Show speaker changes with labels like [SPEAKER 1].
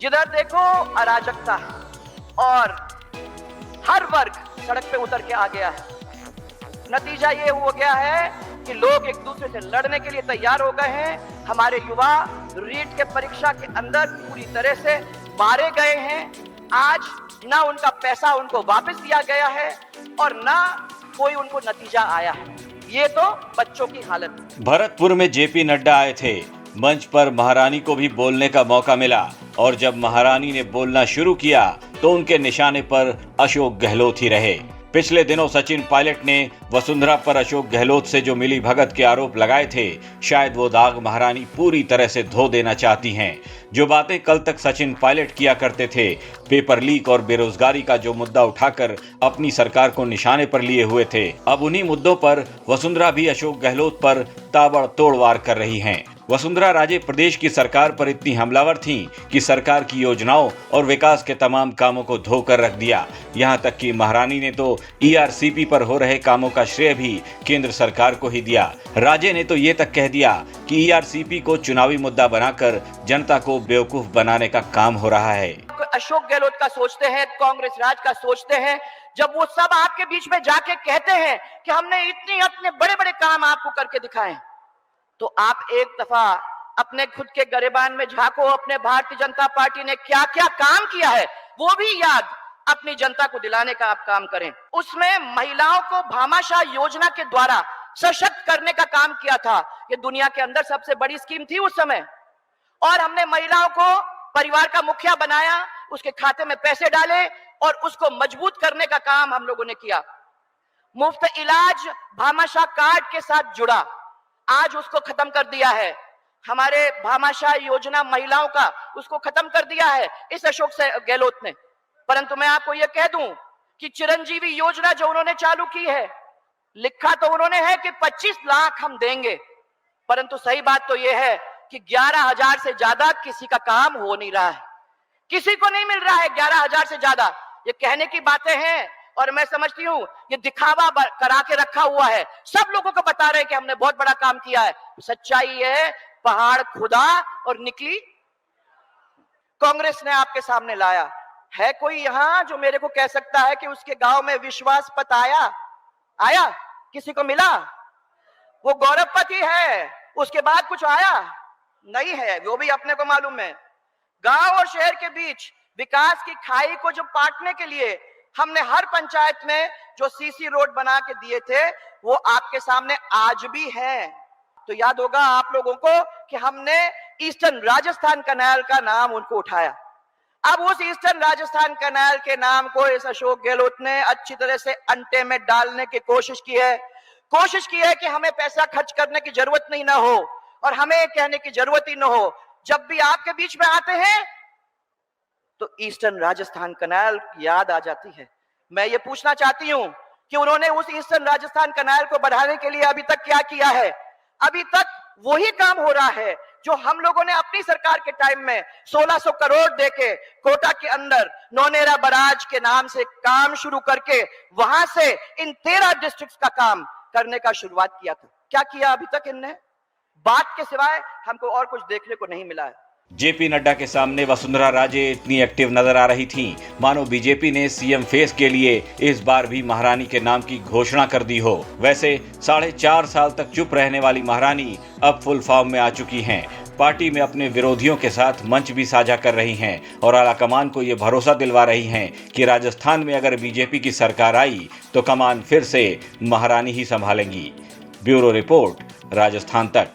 [SPEAKER 1] जिधर देखो अराजकता और हर वर्ग सड़क पे उतर के आ गया है। नतीजा ये हो गया है कि लोग एक दूसरे से लड़ने के लिए तैयार हो गए हैं। हमारे युवा रीट के परीक्षा के अंदर पूरी तरह से मारे गए हैं। आज ना उनका पैसा उनको वापस दिया गया है और ना कोई उनको नतीजा आया है। ये तो बच्चों की हालत है।
[SPEAKER 2] भरतपुर में जेपी नड्डा आए थे। मंच पर महारानी को भी बोलने का मौका मिला और जब महारानी ने बोलना शुरू किया तो उनके निशाने पर अशोक गहलोत ही रहे। पिछले दिनों सचिन पायलट ने वसुंधरा पर अशोक गहलोत से जो मिली भगत के आरोप लगाए थे, शायद वो दाग महारानी पूरी तरह से धो देना चाहती हैं। जो बातें कल तक सचिन पायलट किया करते थे, पेपर लीक और बेरोजगारी का जो मुद्दा उठाकर अपनी सरकार को निशाने पर लिए हुए थे, अब उन्हीं मुद्दों पर वसुंधरा भी अशोक गहलोत पर ताबड़तोड़ वार कर रही हैं। वसुंधरा राजे प्रदेश की सरकार पर इतनी हमलावर थीं कि सरकार की योजनाओं और विकास के तमाम कामों को धोकर रख दिया। यहां तक कि महारानी ने तो ईआरसीपी पर हो रहे कामों का श्रेय भी केंद्र सरकार को ही दिया। राजे ने तो ये तक कह दिया कि ईआरसीपी को चुनावी मुद्दा बनाकर जनता को बेवकूफ बनाने का काम हो रहा है।
[SPEAKER 1] अशोक गहलोत का सोचते हैं, कांग्रेस राज का सोचते हैं। जब वो सब आपके बीच में जाके कहते हैं कि हमने इतने बड़े बड़े काम आपको करके दिखाए, तो आप एक दफा अपने खुद के गिरेबान में झांको। अपने भारतीय जनता पार्टी ने क्या क्या काम किया है वो भी याद अपनी जनता को दिलाने का आप काम करें। उसमें महिलाओं को भामाशाह योजना के द्वारा सशक्त करने का काम किया था। ये दुनिया के अंदर सबसे बड़ी स्कीम थी उस समय। और हमने महिलाओं को परिवार का मुखिया बनाया, उसके खाते में पैसे डाले और उसको मजबूत करने का काम हम लोगों ने किया। मुफ्त इलाज भामाशाह कार्ड के साथ जुड़ा, आज उसको खत्म कर दिया है। हमारे भामाशाह योजना महिलाओं का, उसको खत्म कर दिया है इस अशोक गहलोत ने। परंतु मैं आपको यह कह दूं कि चिरंजीवी योजना जो उन्होंने चालू की है, लिखा तो उन्होंने है कि 25 लाख हम देंगे, परंतु सही बात तो यह है कि 11,000 से ज्यादा किसी का काम हो नहीं रहा है। किसी को नहीं मिल रहा है 11,000 से ज्यादा। ये कहने की बातें हैं और मैं समझती हूं ये दिखावा करा के रखा हुआ है। सब लोगों को बता रहे हैं कि हमने बहुत बड़ा काम किया है। सच्चाई है, पहाड़ खुदा और निकली। कांग्रेस ने आपके सामने लाया है। कोई यहां जो मेरे को कह सकता है कि उसके गांव में विश्वास पथ आया? किसी को मिला? वो गौरव पथ ही है, उसके बाद कुछ आया नहीं है, वो भी अपने को मालूम है। गांव और शहर के बीच विकास की खाई को जो पाटने के लिए हमने हर पंचायत में जो सीसी रोड बना के दिए थे, वो आपके सामने आज भी है। तो याद होगा आप लोगों को कि हमने ईस्टर्न राजस्थान कैनाल का नाम उनको उठाया। अब उस ईस्टर्न राजस्थान कैनाल के नाम को इस अशोक गहलोत ने अच्छी तरह से अंटे में डालने की कोशिश की है कि हमें पैसा खर्च करने की जरूरत नहीं ना हो और हमें कहने की जरूरत ही ना हो। जब भी आपके बीच में आते हैं तो ईस्टर्न राजस्थान कैनाल याद आ जाती है। मैं ये पूछना चाहती हूं कि उन्होंने उस ईस्टर्न राजस्थान कैनाल को बढ़ाने के लिए अभी तक क्या किया है? अभी तक वही काम हो रहा है जो हम लोगों ने अपनी सरकार के टाइम में 1600 करोड़ देके कोटा के अंदर नौनेरा बराज के नाम से काम शुरू करके वहां से इन 13 डिस्ट्रिक्ट्स का काम करने का शुरुआत किया था। क्या किया अभी तक इनने? बात के सिवाय हमको और कुछ देखने को नहीं मिला है।
[SPEAKER 2] जेपी नड्डा के सामने वसुंधरा राजे इतनी एक्टिव नजर आ रही थीं, मानो बीजेपी ने सीएम फेस के लिए इस बार भी महारानी के नाम की घोषणा कर दी हो। वैसे 4.5 साल तक चुप रहने वाली महारानी अब फुल फॉर्म में आ चुकी हैं। पार्टी में अपने विरोधियों के साथ मंच भी साझा कर रही हैं और आलाकमान को ये भरोसा दिलवा रही हैं कि राजस्थान में अगर बीजेपी की सरकार आई तो कमान फिर से महारानी ही संभालेंगी। ब्यूरो रिपोर्ट, राजस्थान तक।